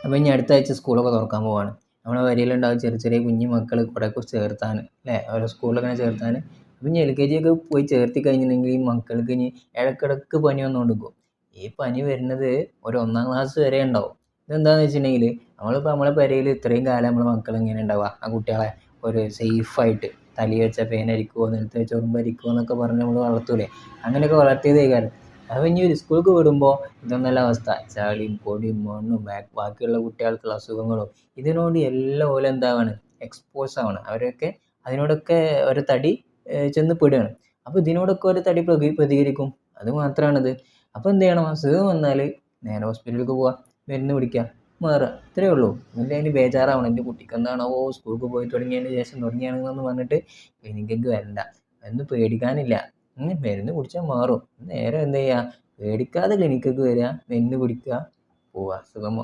അപ്പോൾ ഇനി അടുത്ത ആഴ്ച സ്കൂളൊക്കെ തുറക്കാൻ പോവാണ്. നമ്മളെ വരിയിലുണ്ടാവും ചെറിയ ചെറിയ കുഞ്ഞു മക്കൾ കുറേയൊക്കെ ചേർത്താൻ അല്ലേ, ഓരോ സ്കൂളിലങ്ങനെ ചേർത്താൻ. അപ്പം ഇനി LKG ഒക്കെ പോയി ചേർത്തി കഴിഞ്ഞിട്ടുണ്ടെങ്കിൽ ഈ മക്കൾക്ക് ഇനി ഇടക്കിടക്ക് പനി വന്നുകൊണ്ടിരിക്കും. ഈ പനി വരുന്നത് ഒരു 1-ാം ക്ലാസ് വരെ ഉണ്ടാവും. ഇതെന്താണെന്ന് വെച്ചിട്ടുണ്ടെങ്കിൽ നമ്മളിപ്പോൾ നമ്മളെ പെരയിൽ ഇത്രയും കാലം നമ്മളെ മക്കൾ എങ്ങനെ ഉണ്ടാവുക, ആ കുട്ടികളെ ഒരു സേഫായിട്ട് തലയിൽ വെച്ച പേനരിക്കുമോ നിലത്ത് വെച്ച ഉറുമ്പരിക്കുമോ എന്നൊക്കെ പറഞ്ഞ് നമ്മൾ വളർത്തൂലേ, അങ്ങനെയൊക്കെ വളർത്തിയതേ കാര്യം. അപ്പോൾ ഇനി ഒരു സ്കൂൾക്ക് വിടുമ്പോൾ ഇതൊന്നല്ല അവസ്ഥ. ചളിയും പൊടിയും മണ്ണും ബാക്കിയുള്ള കുട്ടികൾക്കുള്ള അസുഖങ്ങളും ഇതിനോട് എല്ലാം പോലെ എന്താവാണ്, എക്സ്പോസ് ആവണം. അവരൊക്കെ അതിനോടൊക്കെ ഒരു തടി ചെന്ന് പെടുകയാണ്. അപ്പോൾ ഇതിനോടൊക്കെ ഒരു തടി പ്രതികരിക്കും. അത് മാത്രമാണിത്. അപ്പോൾ എന്ത് ചെയ്യണം, അസുഖം വന്നാൽ നേരെ ഹോസ്പിറ്റലിലേക്ക് പോവുക, മരുന്ന് പിടിക്കുക, മാറുക, ഇത്രയേ ഉള്ളൂ. എന്നിട്ട് അതിന് ബേജാറാവണം, എൻ്റെ കുട്ടിക്ക് എന്താണാവോ സ്കൂൾക്ക് പോയി തുടങ്ങിയതിന് ശേഷം തുടങ്ങിയാണെന്ന് പറഞ്ഞിട്ട് ക്ലിനിക്കിലേക്ക് വരണ്ട. ഒന്നും പേടിക്കാനില്ല. മരുന്ന് കുടിച്ചാൽ മാറും. നേരെ എന്ത് ചെയ്യുക, പേടിക്കാതെ ക്ലിനിക്കിലേക്ക് വരിക, മരുന്ന് പിടിക്കുക, പോവുക, സുഖം.